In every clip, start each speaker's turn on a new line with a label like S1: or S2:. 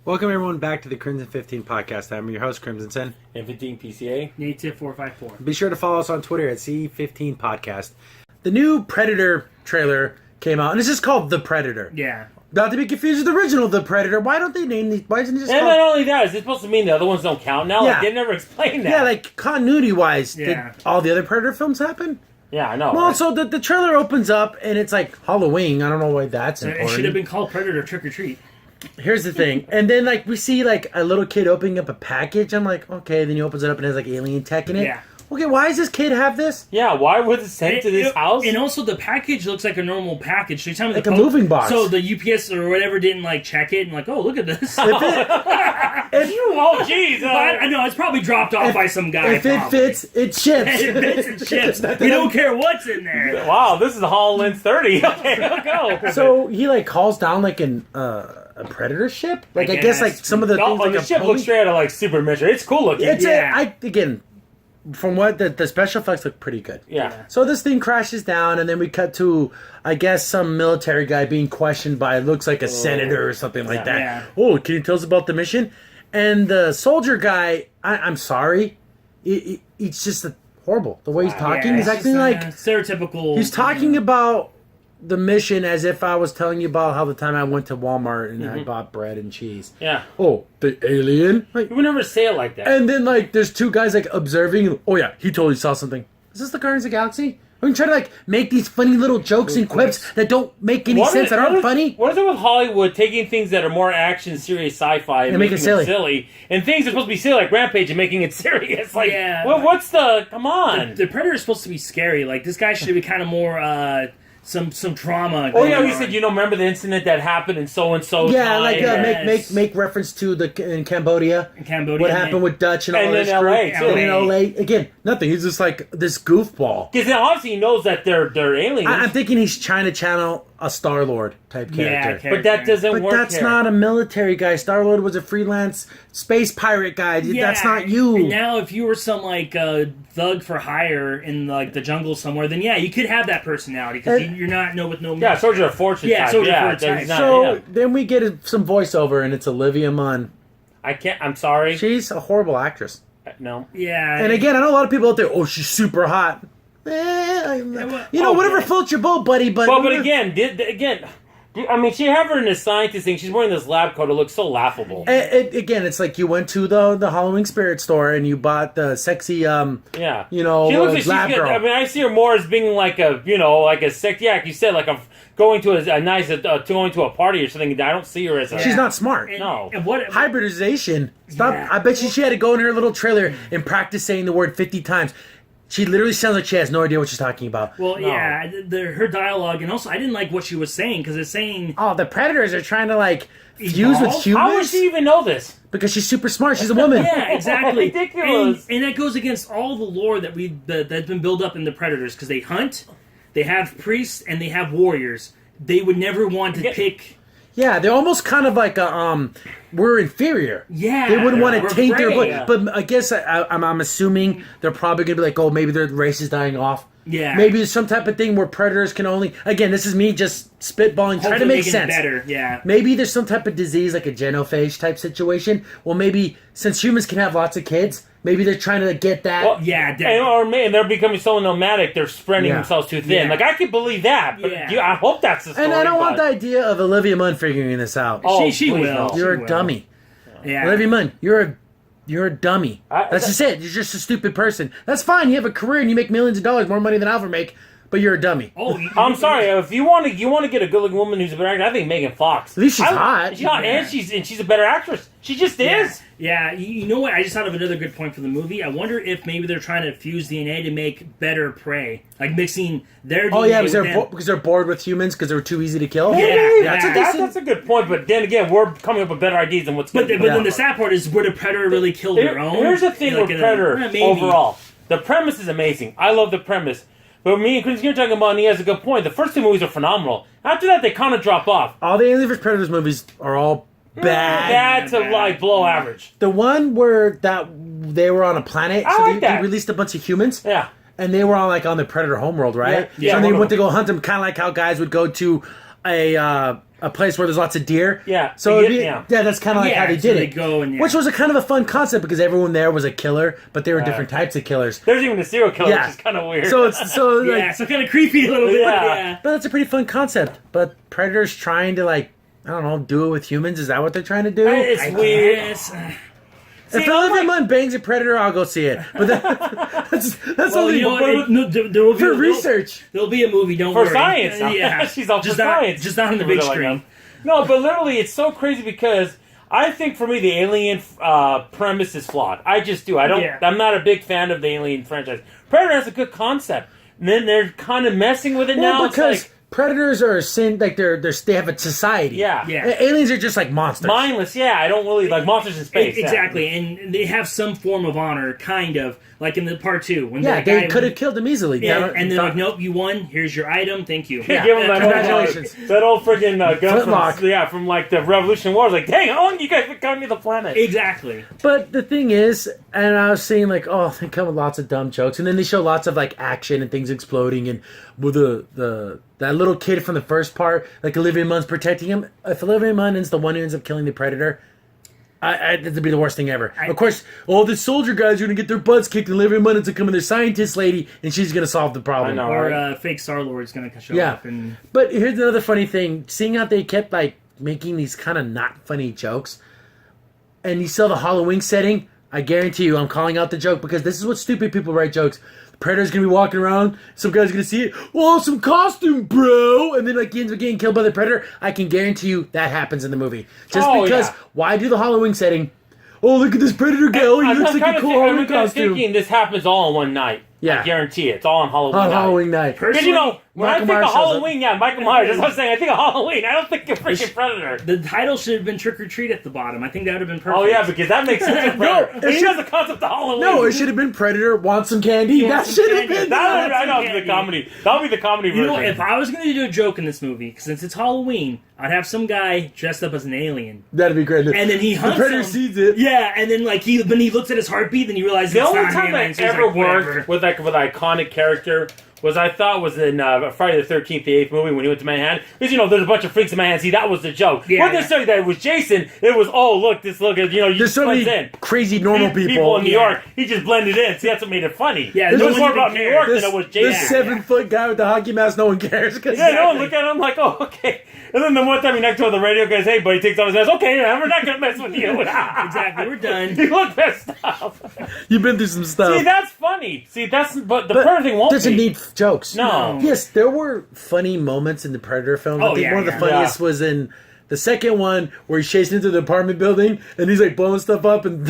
S1: Welcome everyone back to the Crimson 15 podcast. I'm your host, Crimson Sen.
S2: And 15 PCA.
S3: Native 454.
S1: Be sure to follow us on Twitter at C15 Podcast. The new Predator trailer came out, and it's just called The Predator.
S3: Yeah.
S1: Not to be confused with the original The Predator. Why don't they name these? Why isn't it just
S2: And
S1: called...
S2: not only that, is it supposed to mean the other ones don't count now?
S1: Yeah.
S2: Like, they never explained that.
S1: Yeah, like continuity-wise,
S3: Yeah.
S1: did all the other Predator films happen?
S2: Yeah, I know.
S1: Well,
S2: right?
S1: so the trailer opens up, and it's like Halloween. I don't know why that's
S3: It
S1: important.
S3: should have been called Predator Trick or Treat.
S1: Here's the thing. And then, like, we see, like, a little kid opening up a package. I'm like, okay. Then he opens it up and it has, like, alien tech in it.
S3: Yeah.
S1: Okay, why does this kid have this?
S2: Yeah, why was it sent to this house?
S3: And also, the package looks like a normal package. So you're
S1: Like a moving box.
S3: So the UPS or whatever didn't, like, check it and, like, oh, look at this.
S2: Oh, jeez.
S3: I know, it's probably dropped off by some guy.
S1: If it
S3: probably.
S1: fits, it ships.
S3: It fits and ships. We don't care what's in there.
S2: Wow, this is HoloLens 30. Okay, let's go.
S1: So he, like, calls down, like, a Predator ship? Like, I guess, like, some of the things, like,
S2: the
S1: a
S2: ship
S1: pony-
S2: looks straight out of, like, Super Mission. It's cool looking.
S1: It's
S3: Yeah.
S1: again, from what the special effects look pretty good.
S2: yeah.
S1: So this thing crashes down, and then we cut to, I guess, some military guy being questioned by, looks like a senator or something like that.
S3: Yeah.
S1: Oh, can you tell us about the mission? And the soldier guy, I'm sorry, it's just horrible. The way he's talking,
S3: Yeah,
S1: he's
S3: it's
S1: acting
S3: just,
S1: like
S3: stereotypical.
S1: he's talking about the mission as if I was telling you about how the time I went to Walmart and I bought bread and cheese.
S2: Yeah.
S1: Oh, the alien? Like,
S2: You would never say it like that.
S1: and then, like, there's two guys, like, observing. Oh, yeah, he totally saw something. Is this the Guardians of the Galaxy? We can try to, like, make these funny little jokes and quips that don't make any sense, that aren't funny.
S2: What is it with Hollywood taking things that are more action, serious sci-fi and
S1: make it
S2: making
S1: silly.
S2: them silly, and things that are supposed to be silly like Rampage and making it serious? Like,
S3: Yeah.
S2: what's the... Come on.
S3: The Predator is supposed to be scary. Like, this guy should be kind of more, some trauma.
S2: Oh yeah,
S3: going
S2: he
S3: on.
S2: said, remember the incident that happened in so and so.
S1: Yeah, like,
S3: Yes.
S1: make reference to in Cambodia.
S3: In Cambodia.
S1: What happened with Dutch and all
S2: And
S1: this
S2: in
S1: crew.
S2: LA,
S1: And
S2: too.
S1: in LA. Again, nothing. He's just like this goofball.
S2: Because obviously he knows that they're aliens.
S1: I'm thinking he's trying to channel a Star-Lord type character.
S2: but that doesn't
S1: But
S2: work
S1: that's
S2: here.
S1: not a military guy. Star-Lord was a freelance space pirate guy. That's not you.
S3: And now, if you were some like thug for hire in like the jungle somewhere, then yeah, you could have that personality because you're not with no.
S2: Yeah, Soldier of Fortune
S3: Yeah,
S2: type.
S3: Soldier
S2: yeah,
S3: of Fortune
S2: he's
S3: type.
S2: not-
S1: So
S2: yeah.
S1: then we get some voiceover, and it's Olivia Munn.
S2: I can't... I'm sorry.
S1: She's a horrible actress.
S2: No.
S3: Yeah.
S1: And again, I know a lot of people out there, oh, she's super hot. Whatever floats your boat, buddy. But
S2: again, I mean, she have her in this scientist thing. She's wearing this lab coat. It looks so laughable.
S1: again, it's like you went to the Halloween Spirit store and you bought the sexy,
S2: Yeah.
S1: you know,
S2: She looks like she's
S1: lab
S2: good.
S1: girl.
S2: I mean, I see her more as being like a, like a sex. Yeah, like you said, like going to a nice, going to a party or something. I don't see her as a.
S1: She's not smart.
S2: No.
S3: And what
S1: Hybridization. Stop.
S3: Yeah.
S1: I bet she had to go in her little trailer and practice saying the word 50 times. She literally sounds like she has no idea what she's talking about.
S3: Well,
S2: No.
S3: yeah, her dialogue, and also I didn't like what she was saying because it's saying
S1: Oh, the predators are trying to, like, fuse with
S3: Evolve?
S1: humans?
S2: How would she even know this?
S1: Because she's super smart. She's a woman.
S3: yeah, exactly,
S2: Ridiculous.
S3: and that goes against all the lore that's been built up in the Predators because they hunt, they have priests, and they have warriors. They would never want to pick.
S1: Yeah, they're almost kind of like we're inferior.
S3: Yeah,
S1: They wouldn't want
S3: we're
S1: to taint their
S3: afraid.
S1: blood. But I guess I'm assuming they're probably going to be like, oh, maybe their race is dying off.
S3: Yeah.
S1: Maybe it's some type of thing where predators can only... Again, this is me just spitballing, trying to
S3: Hopefully
S1: make
S3: making it
S1: sense.
S3: better, yeah.
S1: Maybe there's some type of disease, like a genophage type situation. Well, maybe since humans can have lots of kids, maybe they're trying to get that...
S2: Well,
S3: Yeah, definitely.
S2: or man, they're becoming so nomadic, they're spreading
S1: Yeah.
S2: themselves too thin.
S3: Yeah.
S2: Like I could believe that, but
S3: Yeah.
S2: I hope that's the story.
S1: and I don't want the
S2: but-
S1: idea of Olivia Munn figuring this out.
S2: Oh,
S3: She
S2: please
S3: will.
S2: no.
S1: You're
S3: She
S1: a
S3: will.
S1: dummy.
S3: Yeah.
S1: Olivia Munn, you're a dummy. That's
S2: that-
S1: just it. You're just a stupid person. That's fine. You have a career and you make millions of dollars, more money than I'll ever make, but you're a dummy.
S3: Oh,
S2: I'm sorry. If you want to get a good-looking woman who's a better actor, I think Megan Fox.
S1: At least she's hot.
S2: She's hot,
S3: Yeah.
S2: and she's a better actress. She just is.
S3: Yeah, you know what? I just thought of another good point for the movie. I wonder if maybe they're trying to fuse DNA to make better prey, like mixing their DNA.
S1: Oh yeah, because
S3: with
S1: they're
S3: them.
S1: because they're bored with humans because they're too easy to kill.
S3: Yeah,
S1: that's what they said.
S2: That's a good point. But then again, we're coming up with better ideas than what's
S3: But
S2: good.
S3: then the sad part is, would a predator really kill their own?
S2: Here's the thing
S3: Like
S2: with
S3: in
S2: Predator
S3: maybe.
S2: overall. The premise is amazing. I love the premise. But me and Chris, you're talking about, and he has a good point. The first two movies are phenomenal. After that, they kind of drop off.
S1: All the Alien vs Predators movies are all bad.
S2: Bad to like below average.
S1: The one where they were on a planet,
S2: I
S1: so
S2: like
S1: they
S2: that.
S1: released a bunch of humans.
S2: Yeah.
S1: and they were all like on the predator homeworld, right?
S2: Yeah.
S1: So they
S2: One of
S1: went to
S2: them.
S1: go hunt them, kind of like how guys would go to a place where there's lots of deer.
S2: Yeah.
S1: So it'd be,
S2: Yeah.
S1: that's kind of like
S3: Yeah,
S1: how they
S3: so
S1: did
S3: they
S1: it.
S3: go and, yeah.
S1: Which was a kind of a fun concept because everyone there was a killer, but they were different types of killers.
S2: There's even a serial killer,
S1: Yeah.
S2: which is kind of weird.
S1: So it's so like,
S3: Yeah, so kind of creepy a little bit.
S2: Yeah.
S3: Yeah.
S1: but it's a pretty fun concept. But predators trying to like I don't know do it with humans. Is that what they're trying to do?
S2: It's
S3: I
S2: weird.
S3: guess.
S1: If
S2: See, I'm
S1: Olivia
S2: like-
S1: Munn bangs a predator, I'll go see it. But that's
S3: Well,
S1: only
S3: you know what? There will be
S1: for research.
S3: There'll be a movie. Don't
S2: For
S3: worry.
S2: science.
S3: Yeah,
S2: She's all for
S3: just not,
S2: science.
S3: Just not on the big
S2: Like
S3: screen.
S2: No, but literally, it's so crazy because I think for me the Alien premise is flawed. I just do. I don't.
S3: Yeah.
S2: I'm not a big fan of the Alien franchise. Predator has a good concept, and then they're kind of messing with it now.
S1: Well,
S2: It's
S1: because
S2: like
S1: predators are sin like they have a society.
S2: Yeah.
S3: Yeah.
S1: Aliens are just like monsters.
S2: mindless. Yeah, I don't really like monsters in space. yeah.
S3: Exactly, and they have some form of honor, kind of like in the part 2 when
S1: Yeah,
S3: the guy
S1: they could have killed him easily.
S3: Yeah,
S1: Down-
S3: and they're
S1: down-
S3: like, nope, you won. Here's your item. Thank you.
S2: Yeah, give him that
S1: Congratulations.
S2: that old freaking gun
S1: Flintlock.
S2: from like the Revolution War. I was like, dang, how long you guys been coming to the planet?
S3: Exactly.
S1: But the thing is, and I was saying like, oh, they come with lots of dumb jokes, and then they show lots of like action and things exploding, and with that little kid from the first part, like Olivia Munn's protecting him. If Olivia Munn is the one who ends up killing the predator, that'd be the worst thing ever. Of course, all the soldier guys are gonna get their butts kicked, and Olivia Munn ends up becoming their scientist lady, and she's gonna solve the problem.
S2: I know.
S3: Or
S2: Alright.
S3: fake Star Lord's gonna show
S1: Yeah.
S3: up and
S1: But here's another funny thing: seeing how they kept like making these kind of not funny jokes, and you saw the Halloween setting. I guarantee you, I'm calling out the joke because this is what stupid people write jokes. The Predator's gonna be walking around, some guy's gonna see it. Awesome costume, bro! And then like he ends up getting killed by the Predator. I can guarantee you that happens in the movie. Just
S2: Oh,
S1: because
S2: yeah.
S1: why do the Halloween setting? Oh, look at this Predator guy! Oh, he looks like a cool Halloween
S2: I'm
S1: costume.
S2: thinking this happens all in one night.
S1: Yeah.
S2: I guarantee it. It's all on Halloween
S1: On
S2: night.
S1: Halloween night.
S2: Because you know, when
S1: Michael
S2: I think
S1: Myers
S2: of
S1: shows up.
S2: Halloween, yeah, Michael Myers. That's what I'm saying. I think of Halloween. I don't think of freaking Predator.
S3: the title should have been Trick or Treat at the bottom. I think that would have been perfect.
S2: Oh yeah, because that makes sense for Predator.
S1: No,
S2: But he
S1: it
S2: knows the concept of Halloween.
S1: No, it should have been Predator wants some candy.
S3: Want
S1: That
S3: some
S1: should have
S3: candy.
S1: been.
S2: That I know
S3: Yeah,
S2: the comedy. That'll be the comedy
S3: You
S2: version.
S3: know, if I was going to do a joke in this movie, since it's Halloween, I'd have some guy dressed up as an alien,
S1: That'd be great.
S3: and then he
S1: the
S3: hunts
S1: Predator
S3: him.
S1: sees it.
S3: Yeah, and then like when he looks at his heartbeat, then you realize
S2: the
S3: it's
S2: only
S3: not
S2: time
S3: him,
S2: that
S3: and so he's
S2: ever
S3: like, whatever.
S2: worked with like with an iconic character was I thought was in Friday the 13th, the 8th movie when he went to Manhattan. Because, you know, there's a bunch of freaks in Manhattan. See, that was the joke.
S3: Yeah,
S2: Wasn't
S3: yeah.
S2: necessarily that it was Jason. It was, oh, look, you
S1: There's so
S2: blends
S1: many
S2: in.
S1: crazy normal people.
S2: in New
S3: Yeah.
S2: York. He just blended in. See, that's what made it funny.
S3: Yeah,
S2: it
S3: no
S2: was
S3: one
S2: more
S3: even
S2: about New
S3: cared.
S2: York
S1: This,
S2: than it was
S1: this
S2: Jason.
S1: 7-foot guy with the hockey mask, no one cares. Cause
S2: Yeah, no one look at him like, oh, okay. And then the one time he next to on the radio goes, hey, buddy, takes off his mask. Okay, yeah, we're not going to mess with you.
S3: Exactly, we're done.
S2: You look messed up.
S1: You've been through some stuff.
S2: See, that's funny. See, but the
S1: But
S2: Predator thing won't
S1: doesn't
S2: be.
S1: need jokes.
S2: No.
S1: Yes, there were funny moments in the Predator films. I
S3: Oh,
S1: think
S3: yeah,
S1: one of the
S3: yeah.
S1: funniest was in the second one where he's chasing into the apartment building and he's like blowing stuff up, and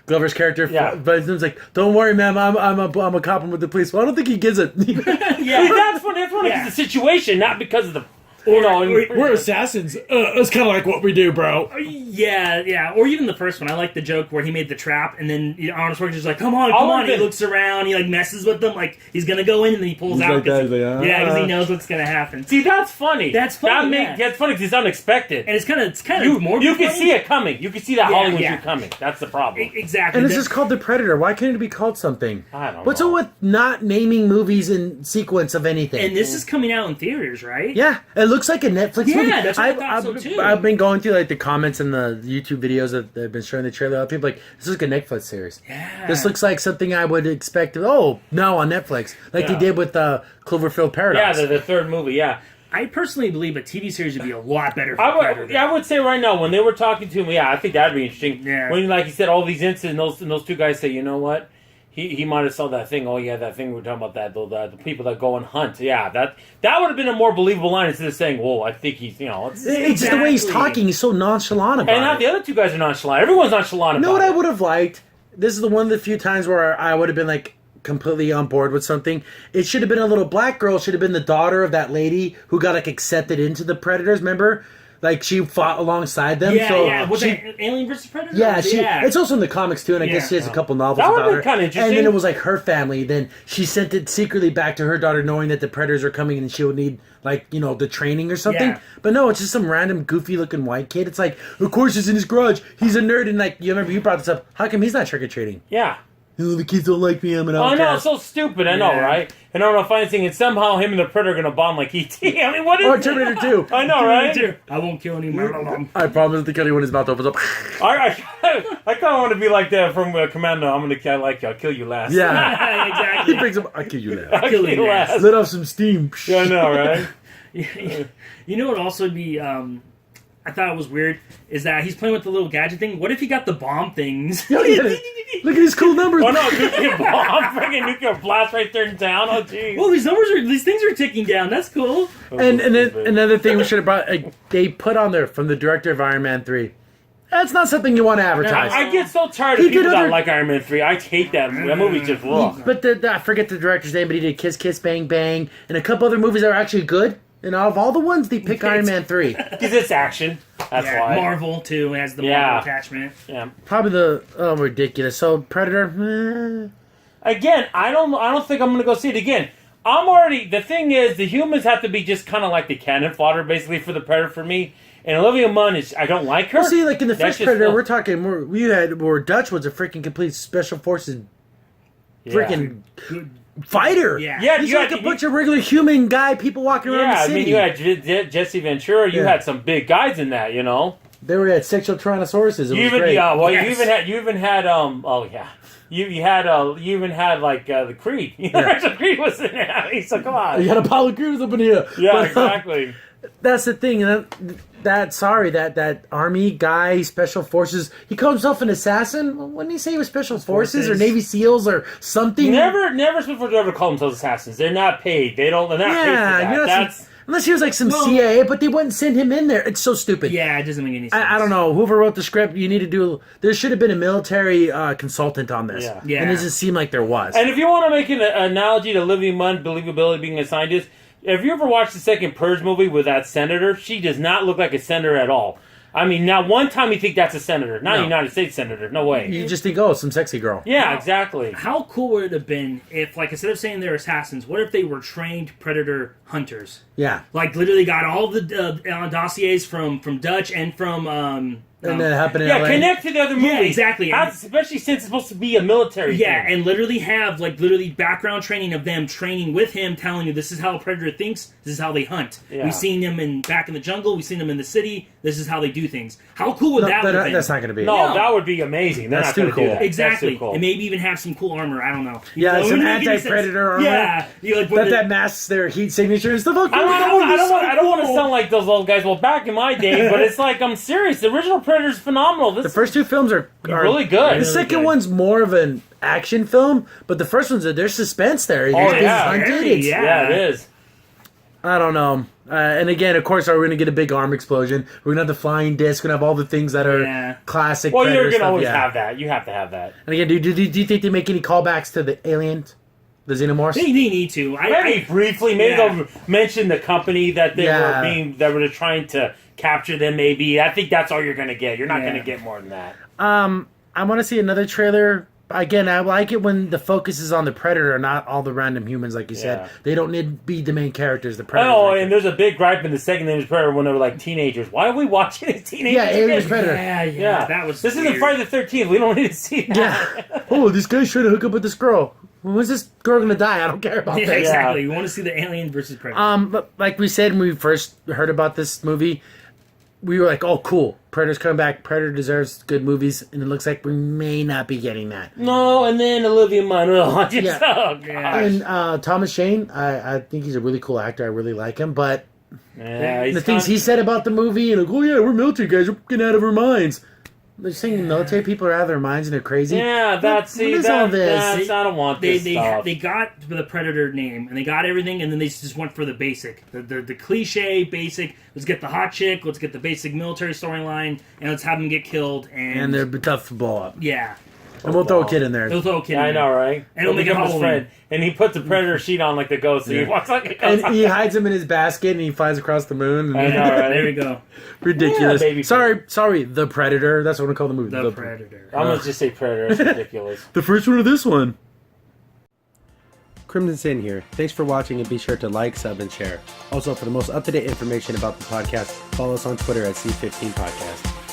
S1: Glover's character,
S2: Yeah.
S1: but he's like, "Don't worry, ma'am, I'm a cop. I'm with the police." Well, I don't think he gives it.
S2: See,
S3: Yeah.
S2: that's funny. That's funny
S3: Yeah.
S2: because the situation, not because of the. You know,
S3: or-
S1: assassins. That's kind of like what we do, bro.
S3: Yeah. Or even the first one. I like the joke where he made the trap, and then Arnold Schwarzenegger's like, "Come on,
S2: All
S3: come on!"
S2: of
S3: He
S2: it-
S3: looks around, he like messes with them, like he's gonna go in, and then he pulls
S1: He's
S3: out.
S1: like that,
S3: 'cause
S1: he's like,
S3: yeah, because
S1: "Ah."
S3: he knows what's gonna happen.
S2: See, that's funny.
S3: That's funny, yeah.
S2: That's funny because it's unexpected.
S3: And it's kind of
S2: You
S3: more.
S2: can see it coming. You can see that
S3: Yeah,
S2: Hollywood
S3: yeah.
S2: shoot coming. That's the problem.
S3: Exactly.
S1: And it's
S3: That-
S1: just called The Predator. Why can't it be called something?
S2: I don't
S1: What's
S2: know.
S1: up with not naming movies in sequence of anything?
S3: and this is coming out in theaters, right?
S1: Yeah, it looks like a Netflix
S3: Yeah,
S1: movie.
S3: that's what I
S1: I've,
S3: thought so,
S1: I've-
S3: too.
S1: I've been going through like the comments and the YouTube videos that they've been showing the trailer. People like, this is like a Netflix series.
S3: Yeah.
S1: This looks like something I would expect. Oh, no, on Netflix, like they
S2: Yeah.
S1: did with Cloverfield
S2: Yeah,
S1: Paradox.
S2: the third movie. Yeah,
S3: I personally believe a TV series would be a lot better. For
S2: I
S3: Predator.
S2: would. Yeah, I would say right now when they were talking to him, yeah, I think that'd be interesting.
S3: Yeah.
S2: When, like you said, all these incidents, and those two guys say, you know what? He might have saw that thing. Oh yeah, that thing we were talking about. The people that go and hunt. Yeah, that would have been a more believable line instead of saying, "Whoa, I think he's
S1: It's just the way he's
S3: Exactly.
S1: talking. He's so nonchalant about
S2: And now
S1: it.
S2: the other two guys are nonchalant. Everyone's nonchalant
S1: You know
S2: about
S1: what I
S2: it.
S1: would have liked? This is the one of the few times where I would have been like completely on board with something. It should have been a little black girl. Should have been the daughter of that lady who got like accepted into the Predators. Remember, like she fought alongside them.
S3: Yeah,
S1: so
S3: yeah. Was
S1: she,
S3: it Alien vs Predator?
S1: Yeah, it's also in the comics too, and I
S3: Yeah.
S1: guess she has a couple novels
S2: That would've
S1: about
S2: been
S1: her.
S2: kinda interesting.
S1: And then it was like her family. Then she sent it secretly back to her daughter, knowing that the predators are coming and she would need like the training or something.
S3: Yeah.
S1: But no, it's just some random goofy looking white kid. It's like, of course, he's in his garage. He's a nerd, and like you remember you brought this up. How come he's not trick or treating?
S2: Yeah.
S1: "Oh, the kids don't like me. I'm an
S2: I
S1: outcast."
S2: know, it's so stupid. I know,
S3: Yeah.
S2: right? And I don't know, funny thing, and somehow him and the Predator are gonna bond like E.T. I mean, what is
S1: Or
S2: it?
S1: Terminator 2.
S2: I know, right?
S3: I won't kill anyone.
S1: I promise to kill you when his mouth opens up.
S2: I kind of want to be like that from Commando. I'm gonna kill like you. I'll kill you last.
S1: Yeah. He
S3: Exactly.
S1: brings him. I kill you now.
S2: I'll kill you last.
S1: Let off some steam.
S2: Yeah, I know, right?
S3: You know what would also be I thought it was weird is that he's playing with the little gadget thing. What if he got the bomb things?
S1: Look at his cool numbers.
S2: Oh no, nuclear bomb, freaking nuclear blast right there in town. Oh jeez.
S3: Well, these things are ticking down. That's cool.
S1: And then another thing we should have brought, they put on there from the director of Iron Man 3. That's not something you want to advertise.
S2: I get so tired
S1: He
S2: of people
S1: did
S2: that
S1: other-
S2: like Iron Man 3. I hate that. That movie's just raw.
S1: But I forget the director's name, but he did Kiss Kiss Bang Bang and a couple other movies that are actually good. And out of all the ones, they pick Iron Man 3.
S2: Because it's action. That's
S3: Yeah,
S2: why.
S3: Marvel too has the
S2: Yeah.
S3: Marvel attachment.
S2: Yeah.
S1: Probably ridiculous. So Predator,
S2: Again, I don't think I'm gonna go see it again. The thing is, the humans have to be just kind of like the cannon fodder, basically, for the Predator for me. And Olivia Munn I don't like her.
S1: well, see, like in the
S2: That's
S1: first
S2: just
S1: Predator,
S2: Phil.
S1: we're talking where Dutch was a freaking complete special forces freaking
S3: Good.
S1: fighter.
S3: Yeah.
S2: Yeah,
S1: He's
S2: you
S1: like
S2: had
S1: a bunch of regular human guy, people walking around
S2: Yeah,
S1: the
S2: I
S1: city.
S2: mean, you had Jesse Ventura. You
S1: Yeah.
S2: had some big guys in that, you know.
S1: They were at sexual tyrannosauruses. It
S2: You
S1: was
S2: even
S1: great.
S3: Yes.
S2: you even had you even had like the Creed. The Creed was in it. I mean, so come on.
S1: You got Apollo Crews up in here.
S2: Yeah,
S1: But,
S2: exactly.
S1: That's the thing. That army guy, special forces. He called himself an assassin. Well, wouldn't he say he was special forces or
S3: Forces.
S1: Navy SEAls or something?
S2: Never supposed to ever call themselves assassins. They're not paid. They're not paid for
S1: Yeah,
S2: that.
S1: you're not
S2: That's
S1: unless he was like some
S3: Well-
S1: CIA, but they wouldn't send him in there. It's so stupid.
S3: Yeah, it doesn't make any sense.
S1: I don't know. Whoever wrote the script, you need to do. There should have been a military consultant on this.
S2: Yeah.
S3: Yeah.
S1: And it doesn't seem like there was.
S2: And if you want to make an analogy to Olivia Munn believability being a scientist, if you ever watched the second Purge movie with that senator, she does not look like a senator at all. I mean, not one time you think that's a senator, not a
S1: No.
S2: United States senator. No way.
S1: You just think, oh, some sexy girl.
S2: Yeah, exactly.
S3: How cool would it have been if, like, instead of saying they're assassins, what if they were trained predator hunters?
S1: Yeah.
S3: Like, literally got all the dossiers from Dutch and from
S1: And that happened in
S2: Yeah,
S1: LA.
S2: connect to the other movies.
S3: Yeah, exactly.
S2: Especially since it's supposed to be a military
S3: yeah,
S2: thing.
S3: and literally have background training of them training with him, telling you this is how a predator thinks, this is how they hunt.
S2: Yeah.
S3: We've seen them back in the jungle, we've seen them in the city. This is how they do things. How cool would that have been?
S1: That's not going to be.
S2: No,
S3: No.
S2: that would be amazing. They're
S1: That's
S2: not
S1: too
S2: going to do
S1: cool.
S2: that.
S3: Exactly,
S2: That's too cool.
S3: and maybe even have some cool armor. I don't know.
S1: Yeah,
S3: It
S1: some
S3: wouldn't make any sense.
S1: anti-predator armor.
S3: Yeah, you like
S1: That their heat signature and stuff. Like,
S2: I don't want to sound like those old guys. Well, back in my day, but it's like I'm serious. The original Predator's phenomenal.
S1: The first two films are
S2: really good.
S1: The
S2: Really
S1: second
S3: good.
S1: one's more of an action film, but the first one's there's suspense there. There's being
S2: yeah.
S1: hunted.
S3: Very,
S1: It's-
S3: yeah.
S2: Yeah, it is.
S1: I don't know. And again, of course, are we going to get a big arm explosion? We're going to have the flying disc. We're going to have all the things that are
S3: Yeah.
S1: classic.
S2: Well,
S1: Predator
S2: you're going to
S1: stuff,
S2: always
S1: yeah.
S2: have that. You have to have that.
S1: And again, do you think they make any callbacks to the Alien, the Xenomorphs?
S3: They need to.
S2: Maybe briefly, maybe
S3: Yeah.
S2: they'll mention the company that they were trying to capture them. Maybe I think that's all you're going to get. You're not
S3: Yeah.
S2: going to get more than that.
S1: I want to see another trailer. Again, I like it when the focus is on the Predator, not all the random humans, like you
S2: Yeah.
S1: said. They don't need to be the main characters. The Predator.
S2: Oh, and there's a big gripe in the second Alien Predator when they were like teenagers. Why are we watching these teenagers?
S1: Yeah, Alien
S2: again?
S1: Predator.
S3: Yeah, that was.
S2: This
S3: weird.
S2: isn't Friday the 13th. We don't need to see that.
S1: Yeah. Oh, this guy's trying to hook up with this girl. When's this girl going to die? I don't care about
S3: Yeah,
S1: that.
S3: exactly. We want to see the Alien versus Predator.
S1: But like we said when we first heard about this movie, we were like, "Oh, cool! Predator's coming back. Predator deserves good movies," and it looks like we may not be getting that.
S2: No, and then Olivia Munn. Oh, just,
S1: Yeah.
S2: oh gosh.
S1: And Thomas Shane, I think he's a really cool actor. I really like him, but
S2: Yeah,
S1: the things he said about the movie, and like, "Oh yeah, we're military guys. We're getting out of our minds." They're saying military people are out of their minds and they're crazy.
S2: Yeah, that's
S1: What is all this?
S2: I don't want
S3: They
S2: this stuff.
S3: they got the Predator name and they got everything, and then they just went for the basic, the cliche basic. Let's get the hot chick. Let's get the basic military storyline, and let's have them get killed.
S1: And they're tough to blow up.
S3: yeah,
S1: And we'll throw a kid in there.
S3: they'll throw a kid.
S2: Yeah, I
S3: in
S2: know,
S3: there.
S2: right?
S3: And it'll make it
S2: become his
S3: Halloween.
S2: friend. And he puts a Predator sheet on like the ghost, so he walks like a ghost.
S1: And he hides him in his basket and he flies across the moon.
S2: I
S1: And
S2: know, right?
S3: There we go.
S1: ridiculous.
S2: Yeah, baby
S1: sorry, The Predator. That's what we call the movie.
S3: The Predator.
S2: I'm gonna just say Predator. It's ridiculous.
S1: The first one or this one? Crimson Sin here. Thanks for watching and be sure to like, sub, and share. Also, for the most up-to-date information about the podcast, follow us on Twitter at C15 Podcast.